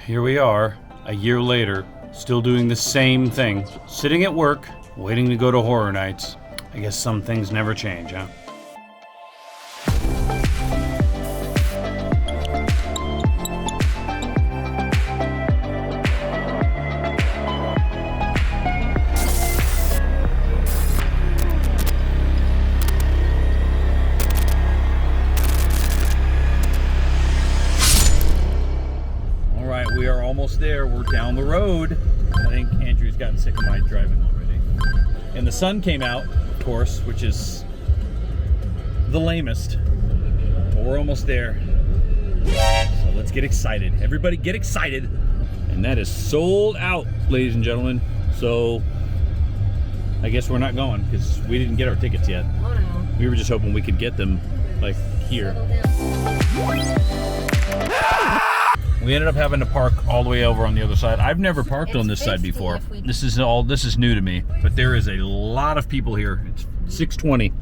here we are, a year later, still doing the same thing. Sitting at work, waiting to go to Horror Nights. I guess some things never change, huh? We are almost there. We're down the road. I think Andrew's gotten sick of my driving already. And the sun came out, of course, which is the lamest. But we're almost there. So let's get excited. Everybody get excited. And that is sold out, ladies and gentlemen. So I guess we're not going because we didn't get our tickets yet. Oh no. We were just hoping we could get them like here. We ended up having to park all the way over on the other side. I've never parked on this side before. This is new to me, but there is a lot of people here. It's 6:20.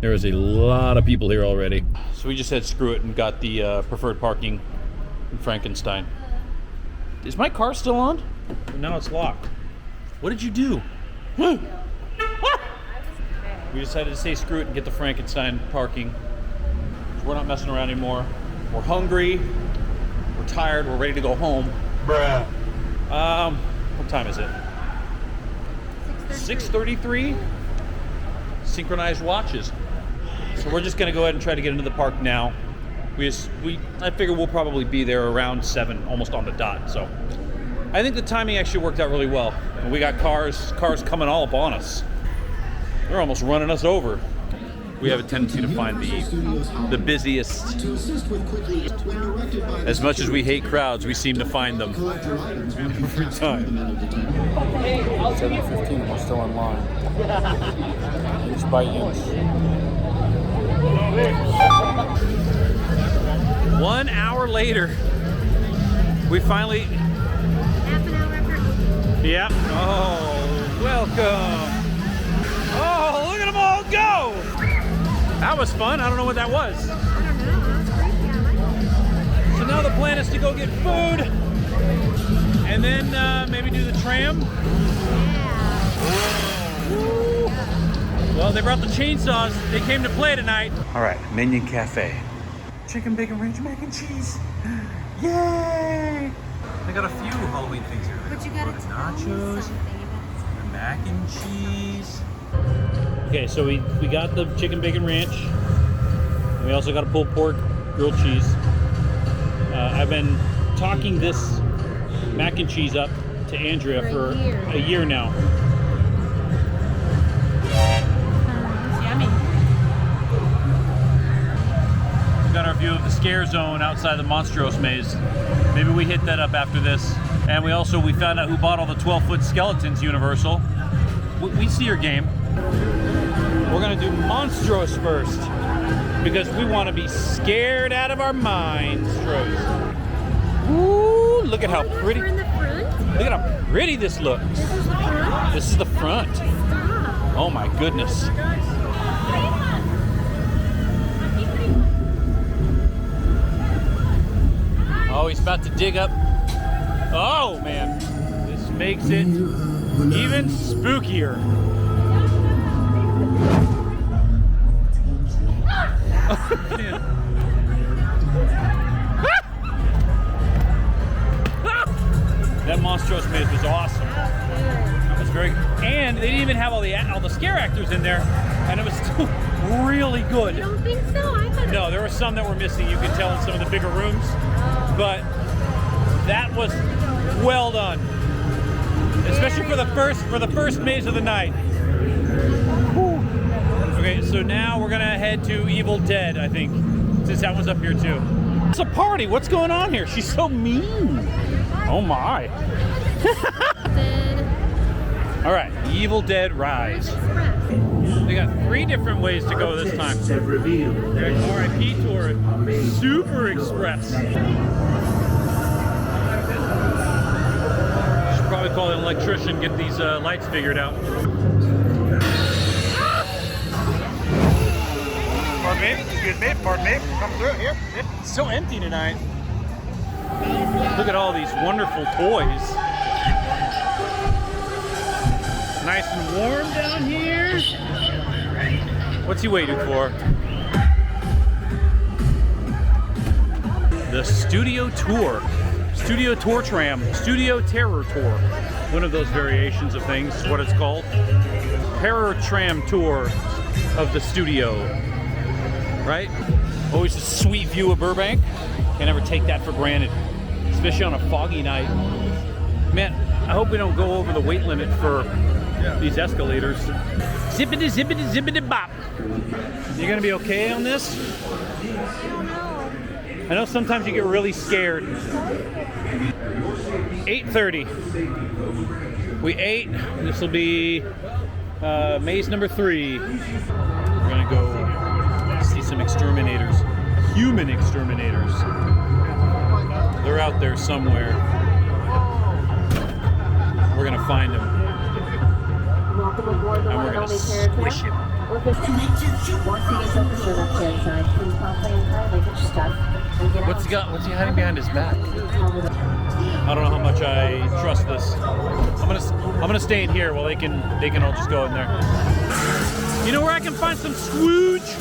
There is a lot of people here already. So we just said screw it and got the preferred parking in Frankenstein. Is my car still on? No, it's locked. What did you do? We decided to say screw it and get the Frankenstein parking. We're not messing around anymore. We're hungry. We're tired, we're ready to go home. Bruh. What time is it? 6:33. Synchronized watches. So we're just gonna go ahead and try to get into the park now. I figure we'll probably be there around 7, almost on the dot. So I think the timing actually worked out really well. And we got cars coming all up on us. They're almost running us over. We have a tendency to find the busiest. As much as we hate crowds, we seem to find them every time. 7:15, we're still in line. Inch by inch. 1 hour later, we finally. Half an hour after. Yeah. Oh, welcome. Oh, look at them all go. That was fun. I don't know what that was. I don't know. That's crazy. I like it. So now the plan is to go get food and then maybe do the tram. Woo. Well, they brought the chainsaws. They came to play tonight. All right, Minion Cafe. Chicken, bacon, ranch, mac and cheese. Yay! They got a few Halloween things here. But you gotta tell me nachos, something about the mac and cheese. Okay, so we got the chicken bacon ranch. And we also got a pulled pork, grilled cheese. I've been talking this mac and cheese up to Andrea for a year now. It's yummy. We got our view of the scare zone outside the Monstrose Maze. Maybe we hit that up after this. And we found out who bought all the 12-foot skeletons, Universal. We see your game. We're gonna do Monstrose first because we want to be scared out of our minds. Ooh, look at how pretty! In the front? Look at how pretty this looks. This is the front? This is the front. Stop. Oh my goodness! Oh, he's about to dig up. Oh man, this makes it even spookier. That Monstrose Maze was awesome. That was very, and they didn't even have all the scare actors in there, and it was still really good. You don't think so? I thought. No, there were some that were missing. You could tell in some of the bigger rooms, but that was well done, especially for the first maze of the night. Whew. Okay, so now we're gonna head to Evil Dead, I think, since that one's up here too. It's a party. What's going on here? She's so mean. Oh my. All right, Evil Dead Rise. They got 3 different ways to go this time. There's RIP Tour, Super Express. Should probably call an electrician, get these lights figured out. Pardon me, excuse me, pardon me. Come through here. It's so empty tonight. Look at all these wonderful toys. Nice and warm down here. What's he waiting for? The Studio Tour. Studio Tour Tram. Studio Terror Tour. One of those variations of things is what it's called. Terror Tram Tour of the Studio. Right? Always a sweet view of Burbank. Can't ever take that for granted. Especially on a foggy night. Man, I hope we don't go over the weight limit for these escalators. Zippity, zippity, zippity bop. You gonna be okay on this? I know sometimes you get really scared. 8:30. We ate. This will be maze number 3. We're gonna go see some exterminators. Human exterminators. They're out there somewhere. We're gonna find them. And we're gonna squish him. What's he hiding behind his back? I don't know how much I trust this. I'm gonna stay in here while they can all just go in there. You know where I can find some squooge?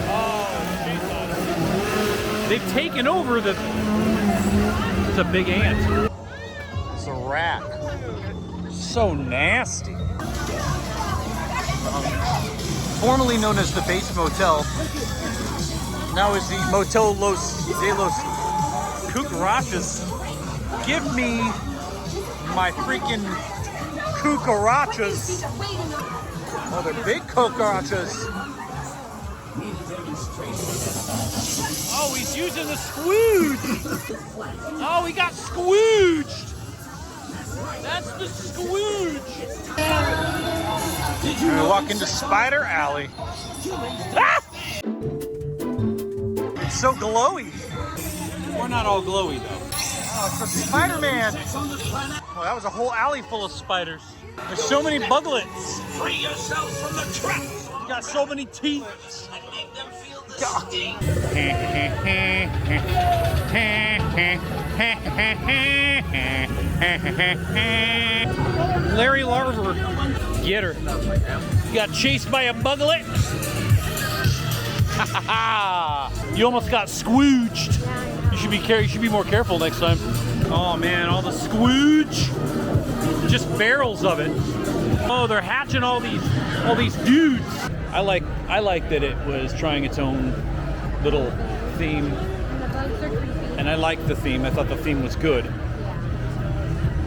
Oh, they've taken over the. It's a big ant. It's a rat. So nasty. Formerly known as the Base Motel, now is the Motel de los Cucarachas. Give me my freaking cucarachas. Oh, they're big cucarachas. Oh, he's using the squooge. Oh, he got squooged. That's the squooge. We're gonna walk into Spider Alley. Ah! It's so glowy. We're not all glowy though. Oh, it's a Spider-Man. Well, that was a whole alley full of spiders. There's so many buglets. Free yourself from the trap. You got so many teeth. And make them feel the sting. Larry Larver, get her. You got chased by a buglet. You almost got squooged. You should be more careful next time. Oh man, all the squooge. Just barrels of it. Oh, they're hatching all these dudes. I like that it was trying its own little theme. And I liked the theme. I thought the theme was good.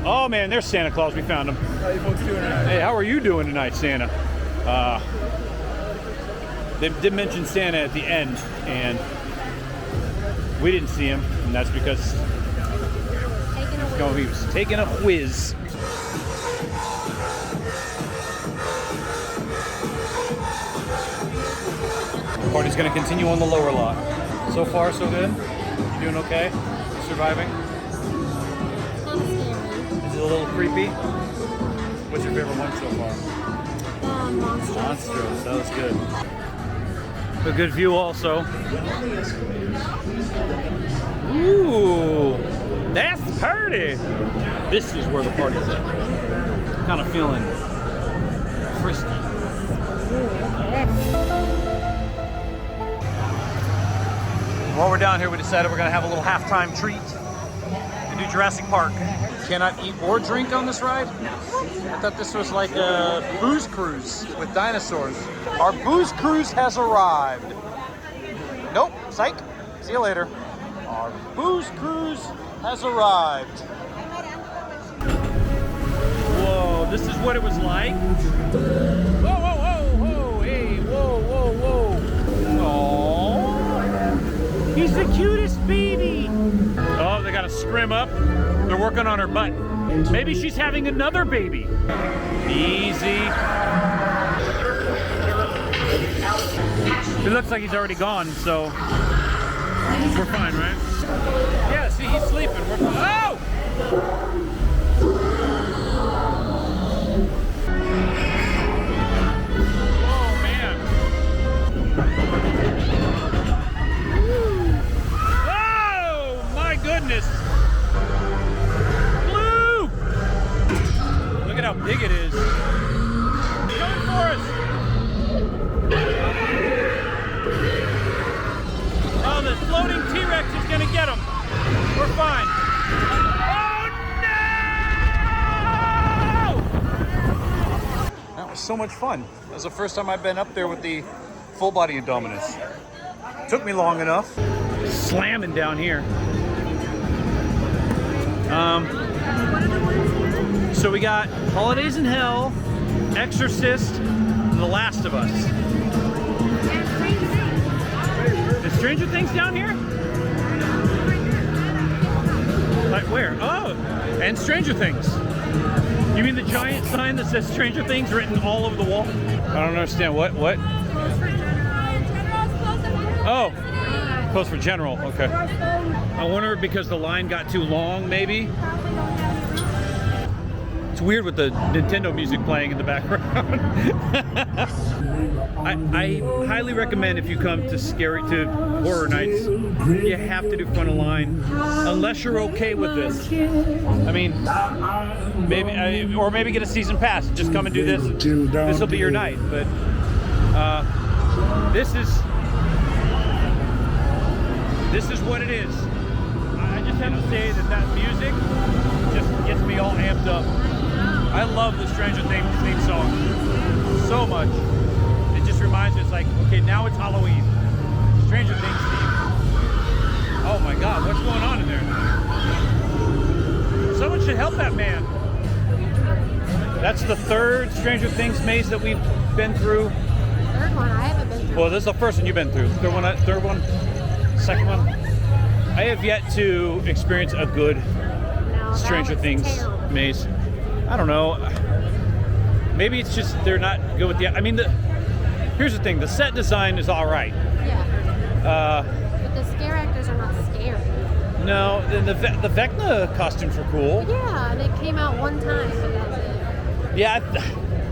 Oh man, there's Santa Claus. We found him. How you folks doing tonight? Hey, how are you doing tonight, Santa? They did mention Santa at the end, and we didn't see him, and that's because he was taking a whiz. The party's going to continue on the lower lot. So far, so good. You doing okay? Surviving? Is it a little creepy? What's your favorite one so far? Monstros. That was good. A good view also. Ooh, that's the party. This is where the party's at. Kind of feeling frisky. While we're down here, we decided we're gonna have a little halftime treat and do Jurassic Park. Cannot eat or drink on this ride. I thought this was like a booze cruise with dinosaurs. Our booze cruise has arrived. Nope, psych. See you later. Our booze cruise has arrived. Whoa, this is what it was like? Whoa, whoa, whoa, whoa, hey, whoa, whoa, whoa. Aww. He's the cutest baby. Oh, they got to scrim up. They're working on her butt. Maybe she's having another baby. Easy. It looks like he's already gone, so we're fine, right? Yeah, see, he's sleeping. We're fine. Oh! Oh, man. goodness! Blue! Look at how big it is. It's coming for us! Oh, the floating T-Rex is gonna get him. We're fine. Oh no! That was so much fun. That was the first time I've been up there with the full body Indominus. Took me long enough. Slamming down here. So we got Holidays in Hell, Exorcist, and The Last of Us. Is Stranger Things down here? Like where? Oh, and Stranger Things. You mean the giant sign that says Stranger Things written all over the wall? I don't understand. What? Oh, close for General. Okay. I wonder because the line got too long, maybe? It's weird with the Nintendo music playing in the background. I highly recommend if you come to horror nights, you have to do front of line, unless you're okay with this. I mean, maybe get a season pass. Just come and do this. This will be your night. But this is what it is. I just have to say that music just gets me all amped up. I love the Stranger Things theme song so much. It just reminds me, it's like, okay, now it's Halloween. Stranger Things theme. Oh my God, what's going on in there? Someone should help that man. That's the third Stranger Things maze that we've been through. Third one, I haven't been through. Well, this is the first one you've been through. Third one, second one. I have yet to experience a good Stranger Things maze. I don't know. Maybe it's just they're not good with the. I mean, here's the thing: the set design is all right. Yeah. But the scare actors are not scary. No, the Vecna costumes were cool. Yeah, and it came out one time, and that's it. Yeah.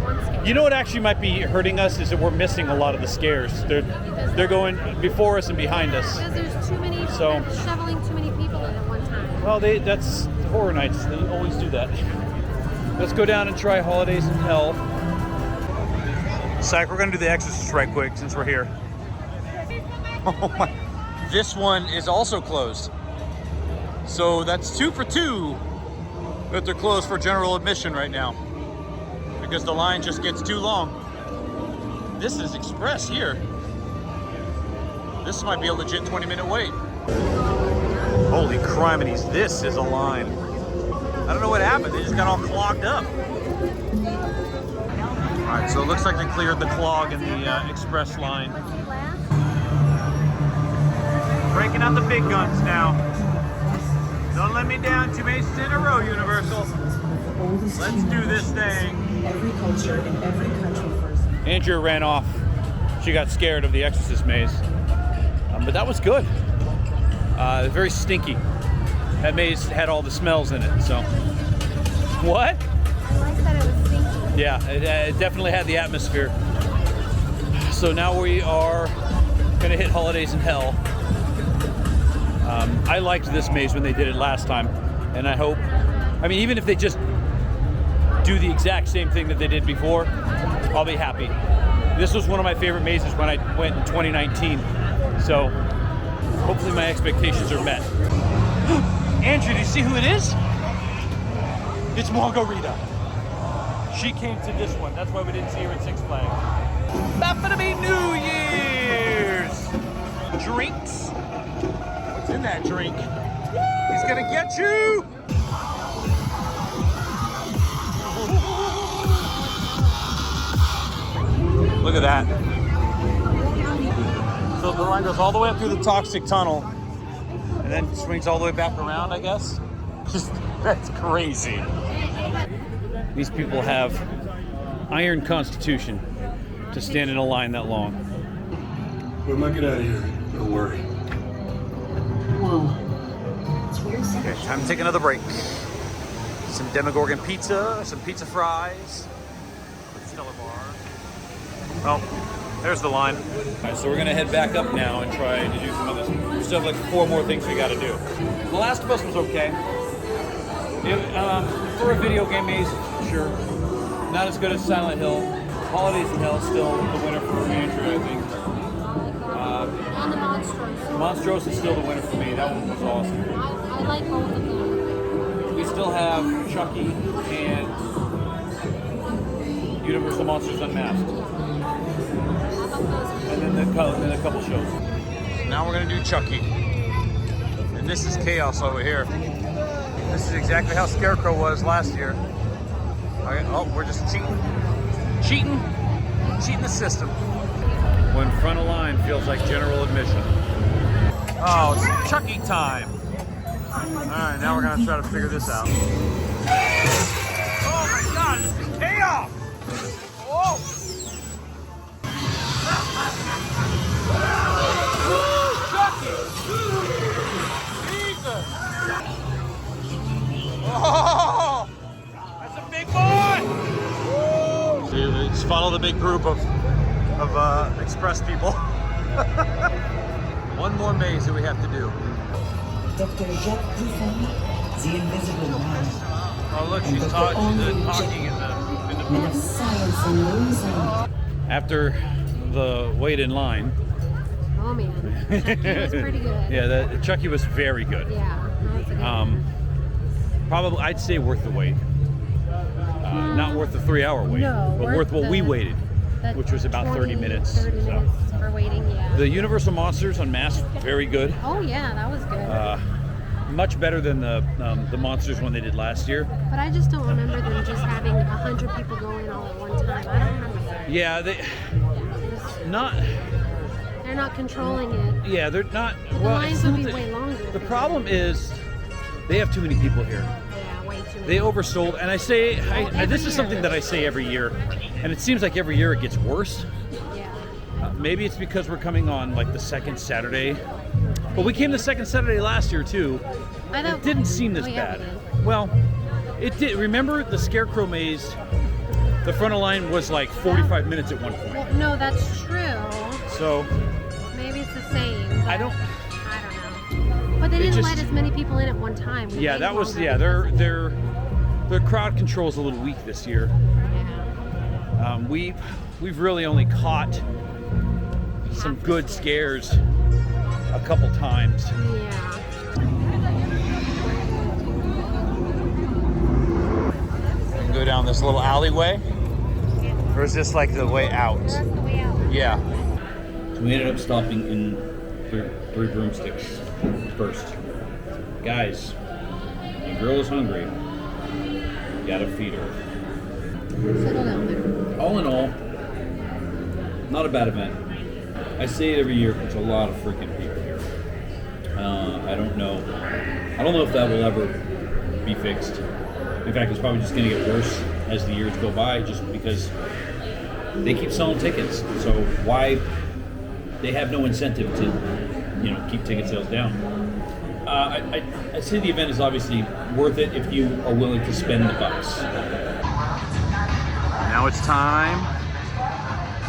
One scare. You know what actually might be hurting us is that we're missing a lot of the scares. They're going before us and behind us. Because there's too many. So they're shoveling too many people in at one time. Well, that's horror nights. They always do that. Let's go down and try Holidays in Hell. Psych, we're gonna do The Exorcist right quick since we're here. Oh my! This one is also closed. So that's 2 for 2 that they're closed for general admission right now because the line just gets too long. This is express here. This might be a legit 20-minute wait. Holy criminies, this is a line. I don't know what happened. They just got all clogged up. All right, so it looks like they cleared the clog in the express line. Breaking out the big guns now. Don't let me down 2 maces in a row, Universal. Let's do this thing. Every culture in every country first. Andrea ran off. She got scared of the Exorcist maze. But that was good. Very stinky. That maze had all the smells in it, so. What? I like that it was stinky. Yeah, it definitely had the atmosphere. So now we are gonna hit Holidays in Hell. I liked this maze when they did it last time, and I hope, I mean, even if they just do the exact same thing that they did before, I'll be happy. This was one of my favorite mazes when I went in 2019, so hopefully my expectations are met. Andrew, do you see who it is? It's Margarita. She came to this one. That's why we didn't see her at Six Flags. Baffity New Year's! Drinks. What's in that drink? He's gonna get you! Look at that. So the line goes all the way up through the toxic tunnel and then swings all the way back around, I guess. That's crazy. These people have iron constitution to stand in a line that long. We might get out of here. Don't worry. Whoa. It's weird. Okay, time to take another break. Some Demogorgon pizza, some pizza fries, with Stellar Bar. Well, There's the line. All right, so we're gonna head back up now and try to do some other. We still have like 4 more things we gotta do. The Last of Us was okay. For a video game maze, sure. Not as good as Silent Hill. Holidays in Hell still the winner for Andrew, I think. And the Monstros. Monstros is still the winner for me. That one was awesome. I like both of them. We still have Chucky and Universal Monsters Unmasked. And then a couple shows. Now we're gonna do Chucky. And this is chaos over here. This is exactly how Scarecrow was last year. Okay, oh, we're just cheating the system. When front of line feels like general admission. Oh, it's Chucky time. All right, now we're gonna try to figure this out. Oh my God, this is chaos! Whoa! Chucky! Jesus! Oh! That's a big boy! Woo! So you just follow the big group of express people. One more maze that we have to do. Dr. Jacques Buffon, the Invisible Man. Oh look, she's talking in the Man of science and reason. After the wait in line. Oh man, Chucky was pretty good. Yeah, Chucky was very good. Yeah, that was a good one. Probably, I'd say worth the wait. Not worth the 3-hour wait, No, but worth what we waited, That which was about 30 minutes. 30 minutes for waiting, yeah. The Universal Monsters Unmasked, very good. Oh yeah, that was good. Much better than the monsters one they did last year. But I just don't remember them just having 100 people go in all at one time. I don't remember that. Yeah, They're not controlling it. Yeah, they're not. But the lines would be way longer. The problem is they have too many people here. Yeah, way too many. They oversold, and I say this is something that I say every year, and it seems like every year it gets worse. Yeah. Maybe it's because we're coming on like the second Saturday, but we came the second Saturday last year too. It didn't seem this bad. We did. Well, it did. Remember the Scarecrow maze? The front of line was like 45 minutes at one point. Well, no, that's true. So Maybe it's the same. But I don't. know. But they didn't just- let as many people in at one time. We Yeah, waited that was longer. their crowd control is a little weak this year. Yeah. We've really only caught some good scares a couple times. Yeah. We can go down this little alleyway, or is this like the way out? That's the way out. Yeah. We ended up stopping in Three Broomsticks first. Guys, the girl is hungry. You gotta feed her. Settle down there. All in all, not a bad event. I say it every year, there's a lot of freaking people here. I don't know if that will ever be fixed. In fact, it's probably just gonna get worse as the years go by, just because they keep selling tickets. So why? They have no incentive to, keep ticket sales down. I say the event is obviously worth it if you are willing to spend the bucks. Now it's time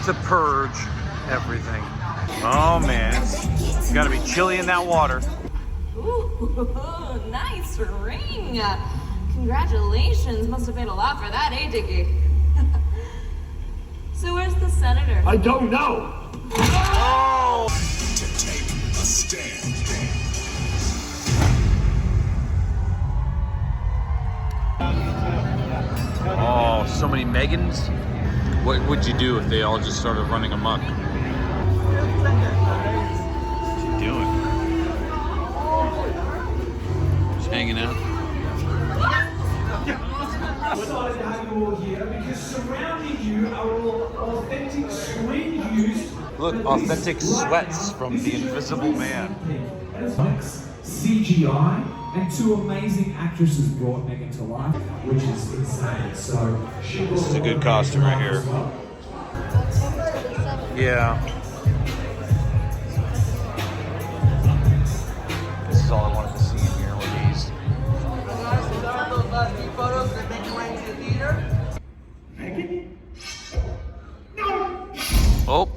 to purge everything. Oh man, it's gotta be chilly in that water. Ooh, nice ring. Congratulations. Must have paid a lot for that, eh, Dickie? So where's the senator? I don't know. Oh! To take a stand. Oh, so many Megans. What would you do if they all just started running amok? What's he doing? Just hanging out. Excited to have you all here because surrounding you are all authentic screen used. Look, authentic sweats from the Invisible Man. CGI and 2 amazing actresses brought Megan to life, which is insane. So This is a good costume right here. Yeah. This is all I wanted to see in here with these. Oh,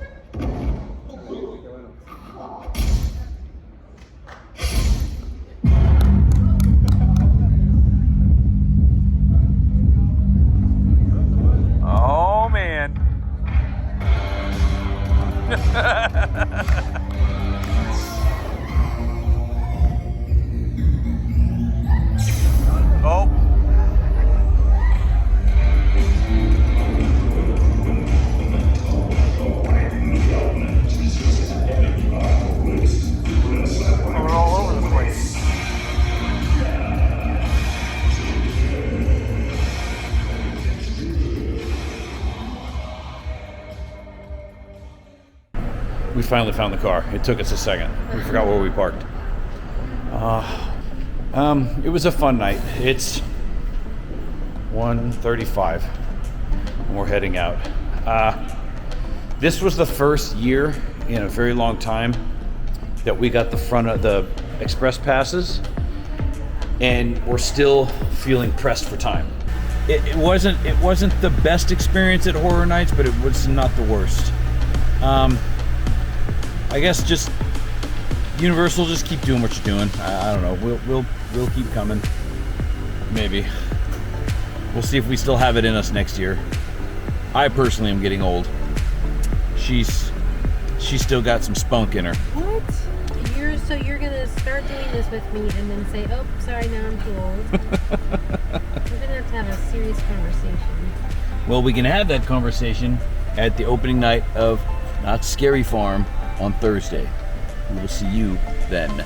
finally found the car. It took us a second. We forgot where we parked. It was a fun night. It's 1:35 and we're heading out. This was the first year in a very long time that we got the front of the express passes, and we're still feeling pressed for time. It wasn't the best experience at Horror Nights, but it was not the worst. I guess just Universal, just keep doing what you're doing. I don't know. We'll keep coming. Maybe. We'll see if we still have it in us next year. I personally am getting old. She's still got some spunk in her. What? You're gonna start doing this with me and then say, oh, sorry, now I'm too old. We're gonna have a serious conversation. Well, we can have that conversation at the opening night of Not Scary Farm on Thursday. We will see you then.